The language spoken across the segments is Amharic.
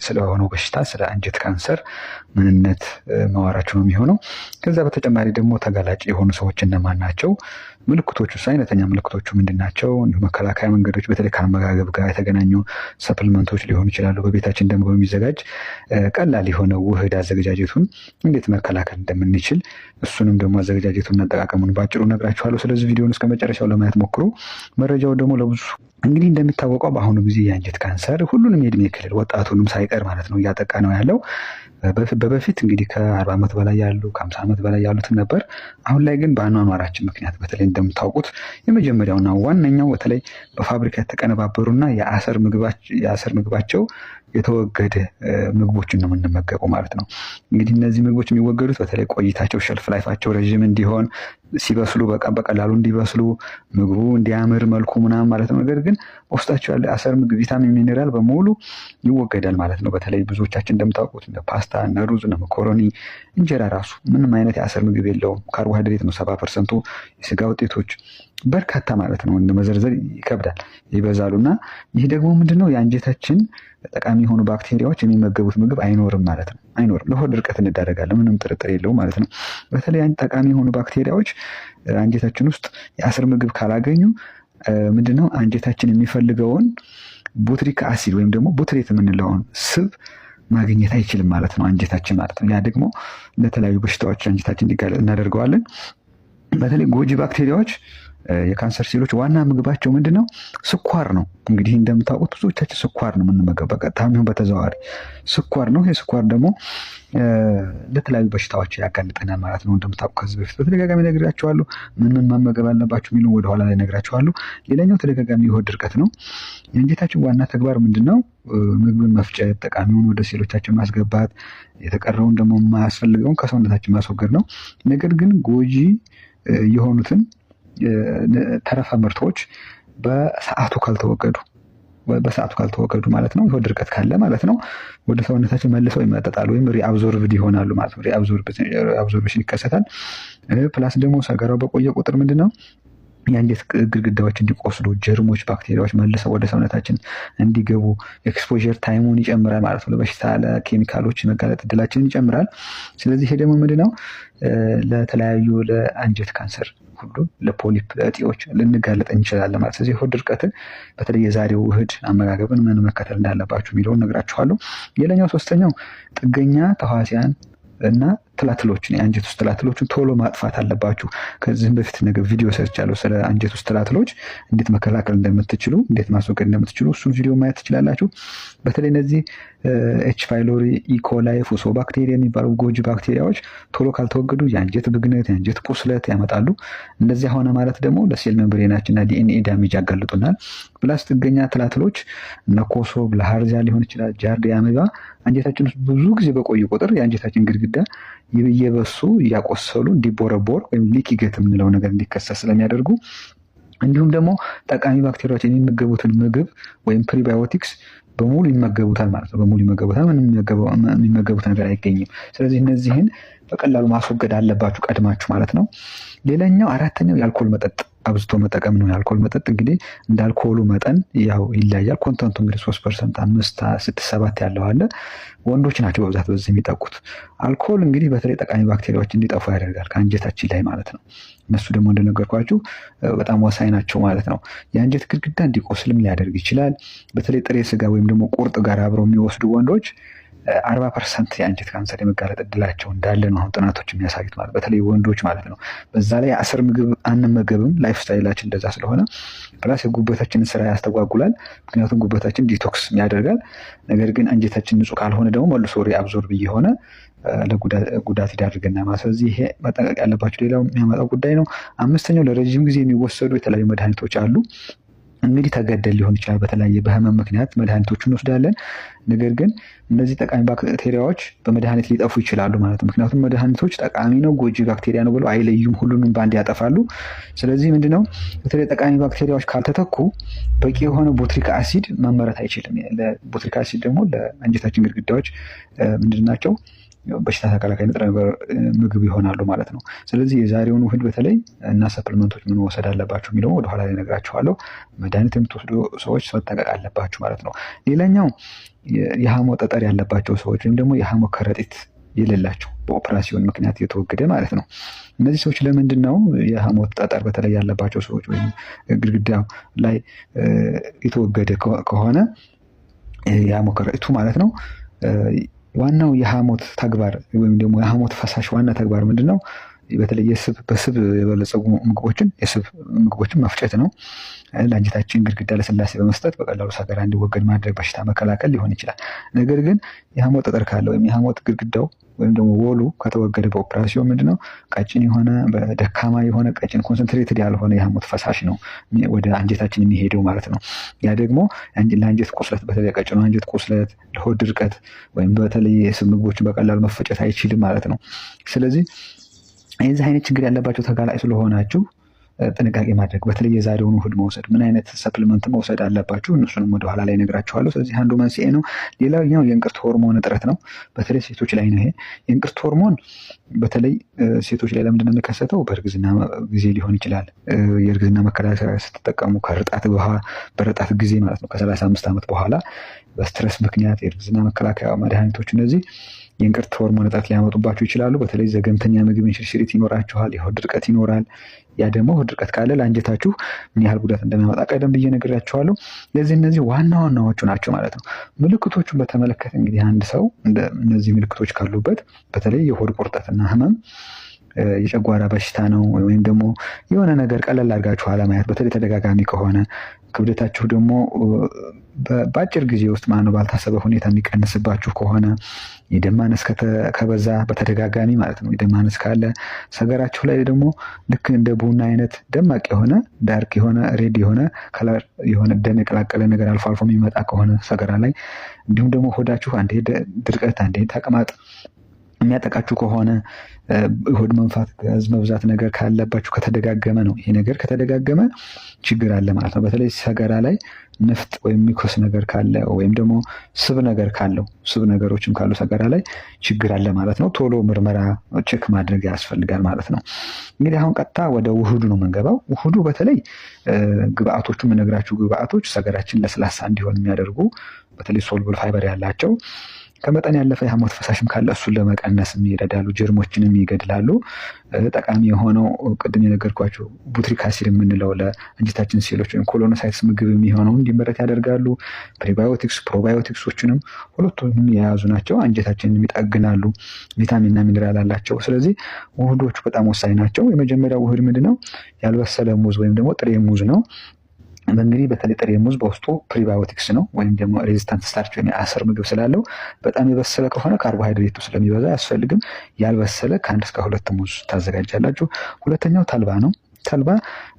ስለሆነው በሽታ ስለ አንጀት ካንሰር ምንነት ማወራቸው ነው የሚሆነው። ከዛ በተጨማሪ ደግሞ ተጋላጭ የሆኑ ሰዎች እነማን ናቸው፣ ምልክቶቹ አይነተኛ ምልክቶቹ ምንድን ናቸው፣ እንዲሁም መከላከያ መንገዶች በተለይ ከአመጋገብ ጋር የተገናኙ ሰፕልመንቶች ሊሆኑ ይችላሉ። በቤታችን ደግሞ በሚዘጋጅ ቀላል የሆነ ውህድ አዘገጃጀቱን እንዴት መከላከል እንደምንችል እሱንም ደግሞ አዘገጃጀቱን አጠቃቀሙን ባጭሩ ነግራችኋለሁ። ስለዚህ ቪዲዮን እስከ መጨረሻው ለማየት ሞክሩ። መረጃው ደግሞ ለብዙ እንግዲህ እንደሚታወቀው በአሁኑ ጊዜ የአንጀት ካንሰር ሁሉንም የእድሜ ክልል ወጣቱንም ሳይቀር ማለት ነው እያጠቃ ነው ያለው። በፊት እንግዲህ ከ40 ዓመት በላይ ያሉ ከ50 ዓመት በላይ ያሉትን ነበር። አሁን ላይ ግን በአኗኗራችን ምክንያት በተለይ እንደምታውቁት የመጀመሪያውና ዋነኛው በተለይ በፋብሪካ የተቀነባበሩና የአሰር ምግባቸው የተወገደ ምግቦችን ነው የምንመገበው ማለት ነው። እንግዲህ እነዚህ ምግቦች የሚወገዱት በተለይ ቆይታቸው ሸልፍ ላይፋቸው ረዥም እንዲሆን ሲበስሉ በቀላሉ እንዲበስሉ ምግቡ እንዲያምር መልኩ ምናምን ማለት ነው። ነገር ግን በውስጣቸው ያለ አሰር ምግብ ቪታሚን፣ ሚኔራል በሙሉ ይወገዳል ማለት ነው። በተለይ ብዙዎቻችን እንደምታውቁት እንደ ፓስታ፣ እነ ሩዝ፣ እነ መኮረኒ፣ እንጀራ ራሱ ምንም አይነት የአሰር ምግብ የለውም። ካርቦሃይድሬት ነው 70%። የስጋ ውጤቶች በርካታ ማለት ነው፣ እንደ መዘርዘር ይከብዳል፣ ይበዛሉ። እና ይህ ደግሞ ምንድነው የአንጀታችን ጠቃሚ የሆኑ ባክቴሪያዎች የሚመገቡት ምግብ አይኖርም ማለት ነው። አይኖርም፣ ለሆድ ድርቀት እንዳረጋለን፣ ምንም ጥርጥር የለውም ማለት ነው። በተለይ ጠቃሚ የሆኑ ባክቴሪያዎች አንጀታችን ውስጥ የአሰር ምግብ ካላገኙ ምንድነው አንጀታችን የሚፈልገውን ቡትሪክ አሲድ ወይም ደግሞ ቡትሬት የምንለውን ስብ ማግኘት አይችልም ማለት ነው አንጀታችን ማለት ነው። ያ ደግሞ ለተለያዩ በሽታዎች አንጀታችን እንዲጋለጥ እናደርገዋለን። በተለይ ጎጂ ባክቴሪያዎች የካንሰር ሴሎች ዋና ምግባቸው ምንድነው? ስኳር ነው። እንግዲህ እንደምታውቁት ብዙዎቻችን ስኳር ነው የምንመገበው፣ በቀጥታም ይሁን በተዘዋዋሪ ስኳር ነው። ይሄ ስኳር ደግሞ ለተለያዩ በሽታዎች ያጋልጠናል ማለት ነው። እንደምታውቁ ከዚህ በፊት በተደጋጋሚ ነግራችኋለሁ። ምን መመገብ አለባችሁ የሚለው ወደኋላ ላይ ነግራችኋለሁ። ሌላኛው ተደጋጋሚ የሆድ ድርቀት ነው። የአንጀታችን ዋና ተግባር ምንድነው? ምግብን መፍጨት፣ ጠቃሚውን ወደ ሴሎቻችን ማስገባት፣ የተቀረውን ደግሞ የማያስፈልገውን ከሰውነታችን ማስወገድ ነው። ነገር ግን ጎጂ የሆኑትን ተረፈ ምርቶች በሰዓቱ ካልተወገዱ ማለት ነው፣ የሆድ ድርቀት ካለ ማለት ነው ወደ ሰውነታችን መልሰው ይመጠጣሉ ወይም ሪአብዞርብድ ይሆናሉ ማለት ነው። ሪአብዞርብሽን ይከሰታል። ፕላስ ደግሞ ሰገራው በቆየ ቁጥር ምንድነው የአንጀት ግድግዳዎች እንዲቆስሉ፣ ጀርሞች፣ ባክቴሪያዎች መልሰው ወደ ሰውነታችን እንዲገቡ ኤክስፖዠር ታይሙን ይጨምራል ማለት ነው። ለበሽታ ለኬሚካሎች መጋለጥ እድላችንን ይጨምራል። ስለዚህ ይሄ ደግሞ ምንድነው ለተለያዩ ለአንጀት ካንሰር ሁሉ ለፖሊፕ እጢዎች ልንጋለጥ እንችላለን ማለት። ስለዚህ የሆድ ድርቀትን በተለይ የዛሬው ውህድ አመጋገብን ምን መከተል እንዳለባችሁ የሚለውን ነግራችኋለሁ። ሌላኛው ሶስተኛው ጥገኛ ተህዋሲያን እና ትላትሎችን የአንጀት ውስጥ ትላትሎችን ቶሎ ማጥፋት አለባችሁ። ከዚህም በፊት ነገር ቪዲዮ ሰርቻለሁ ስለ አንጀት ውስጥ ትላትሎች እንዴት መከላከል እንደምትችሉ፣ እንዴት ማስወገድ እንደምትችሉ እሱን ቪዲዮ ማየት ትችላላችሁ። በተለይ እነዚህ ኤች ፓይሎሪ፣ ኢኮላይ፣ ፉሶ ባክቴሪያ የሚባሉ ጎጂ ባክቴሪያዎች ቶሎ ካልተወገዱ የአንጀት ብግነት፣ የአንጀት ቁስለት ያመጣሉ። እንደዚያ ሆነ ማለት ደግሞ ለሴል ሜምብሬናችንና ዲኤንኤ ዳሜጅ ያጋልጡናል። ፕላስ ጥገኛ ትላትሎች እነ ኮሶ፣ ብልሃርዚያ ሊሆን ይችላል፣ ጃርዲያ አሜባ አንጀታችን ውስጥ ብዙ ጊዜ በቆዩ ቁጥር የአንጀታችን ግድግዳ እየበሱ እያቆሰሉ እንዲቦረቦር ወይም ሊኪ ገት የምንለው ነገር እንዲከሰት ስለሚያደርጉ፣ እንዲሁም ደግሞ ጠቃሚ ባክቴሪያዎች የሚመገቡትን ምግብ ወይም ፕሪባዮቲክስ በሙሉ ይመገቡታል ማለት ነው። በሙሉ ይመገቡታል፣ ምንም የሚመገቡት ነገር አይገኝም። ስለዚህ እነዚህን በቀላሉ ማስወገድ አለባችሁ ቀድማችሁ ማለት ነው። ሌላኛው አራተኛው የአልኮል መጠጥ አብዝቶ መጠቀም ነው። የአልኮል መጠጥ እንግዲህ እንደ አልኮሉ መጠን ያው ይለያል። ኮንተንቱ እንግዲህ 3%፣ 5፣ 6፣ 7 ያለው አለ። ወንዶች ናቸው በብዛት በዚህ የሚጠቁት። አልኮል እንግዲህ በተለይ ጠቃሚ ባክቴሪያዎች እንዲጠፉ ያደርጋል ከአንጀታችን ላይ ማለት ነው። እነሱ ደግሞ እንደነገርኳችሁ በጣም ወሳኝ ናቸው ማለት ነው። የአንጀት ግድግዳ እንዲቆስልም ሊያደርግ ይችላል። በተለይ ጥሬ ስጋ ወይም ደግሞ ቁርጥ ጋር አብረው የሚወስዱ ወንዶች 40% የአንጀት ካንሰር የመጋለጥ እድላቸው እንዳለ ነው አሁን ጥናቶች የሚያሳዩት ማለት በተለይ ወንዶች ማለት ነው። በዛ ላይ የአሰር ምግብ አንመገብም፣ ላይፍ ስታይላችን እንደዛ ስለሆነ ፕላስ የጉበታችንን ስራ ያስተጓጉላል። ምክንያቱም ጉበታችን ዲቶክስ ያደርጋል። ነገር ግን አንጀታችን ንጹህ ካልሆነ ደግሞ መልሶ ሪአብዞርብ እየሆነ ለጉዳት ይዳርገና ማለት። ስለዚህ ይሄ መጠንቀቅ ያለባቸው ሌላው የሚያመጣው ጉዳይ ነው። አምስተኛው ለረጅም ጊዜ የሚወሰዱ የተለያዩ መድኃኒቶች አሉ። እንግዲህ ተገደል ሊሆን ይችላል። በተለያየ በህመም ምክንያት መድኃኒቶችን እንወስዳለን። ነገር ግን እነዚህ ጠቃሚ ባክቴሪያዎች በመድኃኒት ሊጠፉ ይችላሉ ማለት ነው። ምክንያቱም መድኃኒቶች ጠቃሚ ነው ጎጂ ባክቴሪያ ነው ብለው አይለዩም፣ ሁሉንም በአንድ ያጠፋሉ። ስለዚህ ምንድነው በተለይ ጠቃሚ ባክቴሪያዎች ካልተተኩ በቂ የሆነ ቡትሪክ አሲድ መመረት አይችልም። ለቡትሪክ አሲድ ደግሞ ለአንጀታችን ግድግዳዎች ምንድናቸው በሽታ ተከላካይ ንጥረ ነገር ምግብ ይሆናሉ ማለት ነው። ስለዚህ የዛሬውን ውህድ በተለይ እና ሰፕሊመንቶች ምን መውሰድ አለባቸው የሚለው ወደኋላ ላይ እነግራችኋለሁ። መድኃኒት የምትወስዱ ሰዎች መጠንቀቅ አለባችሁ ማለት ነው። ሌላኛው የሐሞት ጠጠር ያለባቸው ሰዎች ወይም ደግሞ የሐሞት ከረጢት የሌላቸው በኦፕራሲዮን ምክንያት የተወገደ ማለት ነው። እነዚህ ሰዎች ለምንድን ነው የሐሞት ጠጠር በተለይ ያለባቸው ሰዎች ወይም ግድግዳ ላይ የተወገደ ከሆነ የሐሞት ከረጢቱ ማለት ነው ዋናው የሐሞት ተግባር ወይም ደግሞ የሐሞት ፈሳሽ ዋና ተግባር ምንድን ነው? በተለይ በስብ የበለጸጉ የስብ ምግቦችን መፍጨት ነው። ለአንጀታችን ግድግዳ ለስላሴ በመስጠት በቀላሉ ሰገራ እንዲወገድ ማድረግ፣ በሽታ መከላከል ሊሆን ይችላል። ነገር ግን የሐሞት ጠጠር ካለ ወይም የሐሞት ግድግዳው ወይም ደግሞ ወሉ ከተወገደ በኦፕራሲዮን ምንድነው ቀጭን የሆነ በደካማ የሆነ ቀጭን ኮንሰንትሬትድ ያልሆነ የሐሞት ፈሳሽ ነው ወደ አንጀታችን የሚሄደው ማለት ነው። ያ ደግሞ ለአንጀት ቁስለት በተለይ ቀጭኑ አንጀት ቁስለት፣ ለሆድ ድርቀት ወይም በተለይ የስብ ምግቦችን በቀላሉ መፈጨት አይችልም ማለት ነው። ስለዚህ የዚህ አይነት ችግር ያለባቸው ተጋላጭ ስለሆናችሁ ጥንቃቄ ማድረግ በተለይ የዛሬውን ውህድ መውሰድ ምን አይነት ሰፕሊመንት መውሰድ አለባችሁ እነሱንም ወደኋላ ላይ እነግራችኋለሁ። ስለዚህ አንዱ መንስኤ ነው። ሌላኛው የእንቅርት ሆርሞን እጥረት ነው። በተለይ ሴቶች ላይ ነው። ይሄ የእንቅርት ሆርሞን በተለይ ሴቶች ላይ ለምንድን ነው የሚከሰተው? በእርግዝና ጊዜ ሊሆን ይችላል። የእርግዝና መከላከያ ስትጠቀሙ በርጣት ጊዜ ማለት ነው ከ35 ዓመት በኋላ በስትረስ ምክንያት የእርግዝና መከላከያ መድኃኒቶች እነዚህ የእንቅርት ሆርሞን እጥረት ሊያመጡባችሁ ይችላሉ። በተለይ ዘገምተኛ ምግብ እንሽርሽሪት ይኖራችኋል። የሆድ ድርቀት ይኖራል። ያ ደግሞ ሆድ ድርቀት ካለ ለአንጀታችሁ ምን ያህል ጉዳት እንደሚያመጣ ቀደም ብዬ ነግሬያችኋለሁ። ስለዚህ እነዚህ ዋና ዋናዎቹ ናቸው ማለት ነው። ምልክቶቹን በተመለከተ እንግዲህ አንድ ሰው እነዚህ ምልክቶች ካሉበት በተለይ የሆድ ቁርጠትና ህመም የጨጓራ በሽታ ነው ወይም ደግሞ የሆነ ነገር ቀለል አድርጋችሁ አለማየት በተለይ ተደጋጋሚ ከሆነ ክብደታችሁ ደግሞ በአጭር ጊዜ ውስጥ ባልታሰበ ሁኔታ የሚቀንስባችሁ ከሆነ የደም ማነስ ከበዛ በተደጋጋሚ ማለት ነው። የደም ማነስ ካለ ሰገራችሁ ላይ ደግሞ ልክ እንደ ቡና አይነት ደማቅ የሆነ ዳርክ የሆነ ሬድ የሆነ ከለር የሆነ ደም የቀላቀለ ነገር አልፎ አልፎ የሚመጣ ከሆነ ሰገራ ላይ እንዲሁም ደግሞ ሆዳችሁ አንዴ ድርቀት አንዴ ተቅማጥ የሚያጠቃችሁ ከሆነ ሆድ መንፋት ጋዝ መብዛት ነገር ካለባችሁ ከተደጋገመ ነው። ይሄ ነገር ከተደጋገመ ችግር አለ ማለት ነው። በተለይ ሰገራ ላይ ነፍጥ ወይም ሚኮስ ነገር ካለ ወይም ደግሞ ስብ ነገር ካለው ስብ ነገሮችም ካሉ ሰገራ ላይ ችግር አለ ማለት ነው። ቶሎ ምርመራ ቼክ ማድረግ ያስፈልጋል ማለት ነው። እንግዲህ አሁን ቀጥታ ወደ ውህዱ ነው የምንገባው። ውህዱ በተለይ ግብአቶቹ የምነግራችሁ ግብአቶች ሰገራችን ለስላሳ እንዲሆን የሚያደርጉ በተለይ ሶሉብል ፋይበር ያላቸው ከመጠን ያለፈ የሐሞት ፈሳሽም ካለ እሱን ለመቀነስ ይረዳሉ። ጀርሞችንም ይገድላሉ። ጠቃሚ የሆነው ቅድም የነገርኳቸው ቡትሪክ አሲድ የምንለው ለአንጀታችን ሴሎች ወይም ኮሎኖሳይትስ ምግብ የሚሆነው እንዲመረት ያደርጋሉ። ፕሪባዮቲክስ ፕሮባዮቲክሶችንም ሁለቱንም የያዙ ናቸው። አንጀታችንን ይጠግናሉ። ቪታሚንና ሚኒራል አላቸው። ስለዚህ ውህዶቹ በጣም ወሳኝ ናቸው። የመጀመሪያው ውህድ ምንድነው? ያልበሰለ ሙዝ ወይም ደግሞ ጥሬ ሙዝ ነው። እንግዲህ በተለይ ጥሬ ሙዝ በውስጡ ፕሪባዮቲክስ ነው ወይም ደግሞ ሬዚስታንት ስታርች ወይም የአሰር ምግብ ስላለው በጣም የበሰለ ከሆነ ካርቦሃይድሬቱ ስለሚበዛ አያስፈልግም። ያልበሰለ ከ1 እስከ 2 ሙዝ ታዘጋጃላችሁ። ሁለተኛው ተልባ ነው። ተልባ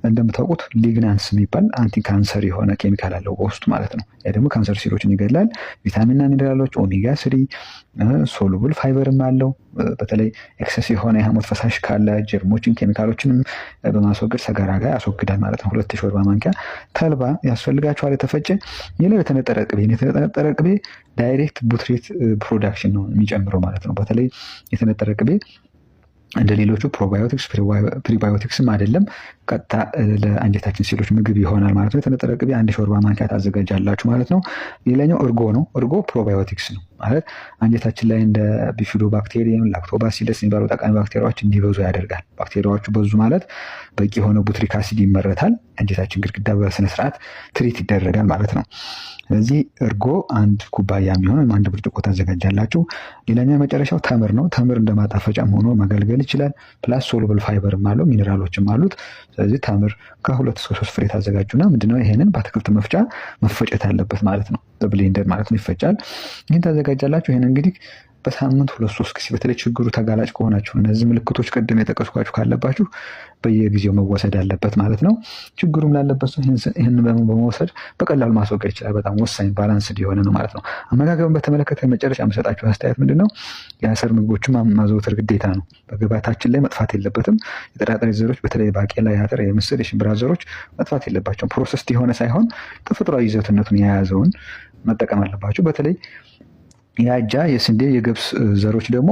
እንደምታውቁት ሊግናንስ የሚባል አንቲ ካንሰር የሆነ ኬሚካል አለው በውስጡ ማለት ነው። ያ ደግሞ ካንሰር ሴሎችን ይገድላል። ቪታሚንና ሚነራሎች፣ ኦሜጋ 3 ሶሉብል ፋይበርም አለው። በተለይ ኤክሰስ የሆነ የሐሞት ፈሳሽ ካለ ጀርሞችን ኬሚካሎችንም በማስወገድ ሰገራ ጋር ያስወግዳል ማለት ነው። 2 ሾርባ ማንኪያ ተልባ ያስፈልጋችኋል። የተፈጨ ሌላው የተነጠረ ቅቤ። የተነጠረ ቅቤ ዳይሬክት ቡትሬት ፕሮዳክሽን ነው የሚጨምረው ማለት ነው። በተለይ የተነጠረ ቅቤ እንደ ሌሎቹ ፕሮባዮቲክስ ፕሪባዮቲክስም አይደለም፣ ቀጥታ ለአንጀታችን ሴሎች ምግብ ይሆናል ማለት ነው። የተነጠረ ቅቤ 1 ሾርባ ማንኪያ ታዘጋጃላችሁ ማለት ነው። ሌላኛው እርጎ ነው። እርጎ ፕሮባዮቲክስ ነው ማለት አንጀታችን ላይ እንደ ቢፊዶባክቴሪየም፣ ላክቶባሲለስ የሚባሉ ጠቃሚ ባክቴሪያዎች እንዲበዙ ያደርጋል። ባክቴሪያዎቹ በዙ ማለት በቂ የሆነ ቡትሪክ አሲድ ይመረታል። አንጀታችን ግድግዳ በስነስርዓት ትሪት ይደረጋል ማለት ነው። ስለዚህ እርጎ 1 ኩባያ የሚሆን ወይም 1 ብርጭቆ ታዘጋጃላችሁ። ሌላኛው መጨረሻው ተምር ነው። ተምር እንደማጣፈጫም ሆኖ ማገልገል ይችላል። ፕላስ ሶሉብል ፋይበርም አለው፣ ሚኔራሎችም አሉት። ስለዚህ ተምር ከ2 እስከ 3 ፍሬ ታዘጋጁና ምንድነው ይሄንን በአትክልት መፍጫ መፈጨት አለበት ማለት ነው። በብሌንደር ማለት ነው ይፈጫል። ይህን ታዘጋጃላችሁ። ይሄን እንግዲህ በሳምንት 2-3 ጊዜ በተለይ ችግሩ ተጋላጭ ከሆናችሁ እነዚህ ምልክቶች ቅድም የጠቀስኳችሁ ካለባችሁ በየጊዜው መወሰድ አለበት ማለት ነው። ችግሩም ላለበት ሰው ይህን በመውሰድ በቀላሉ ማስወገድ ይችላል። በጣም ወሳኝ ባላንስ የሆነ ነው ማለት ነው። አመጋገብን በተመለከተ መጨረሻ የምሰጣችሁ አስተያየት ምንድነው? የአሰር ምግቦችን ማዘውተር ግዴታ ነው። በግብአታችን ላይ መጥፋት የለበትም። የጥራጥሬ ዘሮች በተለይ ባቄላ፣ የአተር፣ የምስር፣ የሽምብራ ዘሮች መጥፋት የለባቸውም። ፕሮሰስድ የሆነ ሳይሆን ተፈጥሯዊ ይዘትነቱን የያዘውን መጠቀም አለባቸው። በተለይ የአጃ፣ የስንዴ፣ የገብስ ዘሮች ደግሞ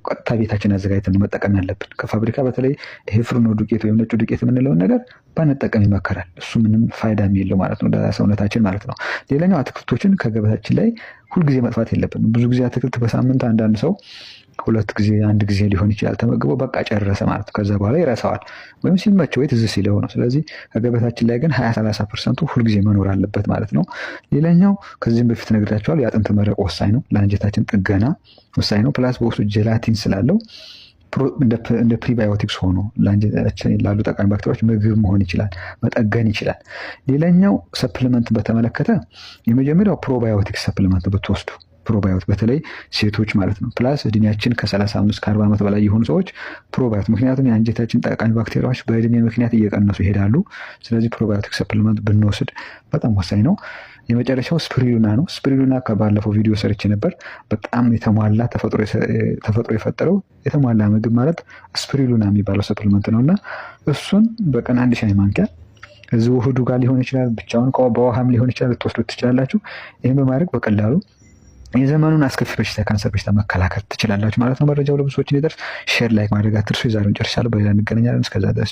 ቀጥታ ቤታችን አዘጋጅተን መጠቀም ያለብን። ከፋብሪካ በተለይ ይሄ ፍርኖ ዱቄት ወይም ነጩ ዱቄት የምንለውን ነገር ባንጠቀም ይመከራል። እሱ ምንም ፋይዳም የለው ማለት ነው ለሰውነታችን ማለት ነው። ሌላኛው አትክልቶችን ከገበታችን ላይ ሁልጊዜ መጥፋት የለብንም። ብዙ ጊዜ አትክልት በሳምንት አንዳንድ ሰው 2 ጊዜ 1 ጊዜ ሊሆን ይችላል ተመግቦ በቃ ጨረሰ ማለት ነው። ከዛ በኋላ ይረሳዋል ወይም ሲመቸው ወይ ትዝ ሲለው ነው። ስለዚህ ከገበታችን ላይ ግን 20-30% ሁልጊዜ መኖር አለበት ማለት ነው። ሌላኛው ከዚህም በፊት ነግራቸዋል፣ የአጥንት መረቅ ወሳኝ ነው፣ ለአንጀታችን ጥገና ወሳኝ ነው። ፕላስ በውስጡ ጀላቲን ስላለው እንደ ፕሪባዮቲክስ ሆኖ ለአንጀታችን ላሉ ጠቃሚ ባክቴሪያዎች ምግብ መሆን ይችላል፣ መጠገን ይችላል። ሌላኛው ሰፕሊመንት በተመለከተ የመጀመሪያው ፕሮባዮቲክስ ሰፕሊመንት ብትወስዱ ፕሮባዮቲክ በተለይ ሴቶች ማለት ነው። ፕላስ እድሜያችን ከ35-40 ዓመት በላይ የሆኑ ሰዎች ፕሮባዮቲክ፣ ምክንያቱም የአንጀታችን ጠቃሚ ባክቴሪያዎች በእድሜ ምክንያት እየቀነሱ ይሄዳሉ። ስለዚህ ፕሮባዮቲክ ሰፕሊመንት ብንወስድ በጣም ወሳኝ ነው። የመጨረሻው ስፒሩሊና ነው። ስፒሩሊና ከባለፈው ቪዲዮ ሰርቼ ነበር። በጣም የተሟላ ተፈጥሮ የፈጠረው የተሟላ ምግብ ማለት ስፒሩሊና የሚባለው ሰፕሊመንት ነው እና እሱን በቀን 1 ሻይ ማንኪያ እዚህ ውህዱ ጋር ሊሆን ይችላል፣ ብቻውን በውሃም ሊሆን ይችላል፣ ልትወስዱት ትችላላችሁ። ይህን በማድረግ በቀላሉ የዘመኑን አስከፊ በሽታ ካንሰር በሽታ መከላከል ትችላላችሁ ማለት ነው። መረጃው ለብዙዎች እንዲደርስ ሼር፣ ላይክ ማድረግ አትርሱ። የዛሬውን ጨርሻለሁ። በሌላ እንገናኛለን። እስከዛ ድረስ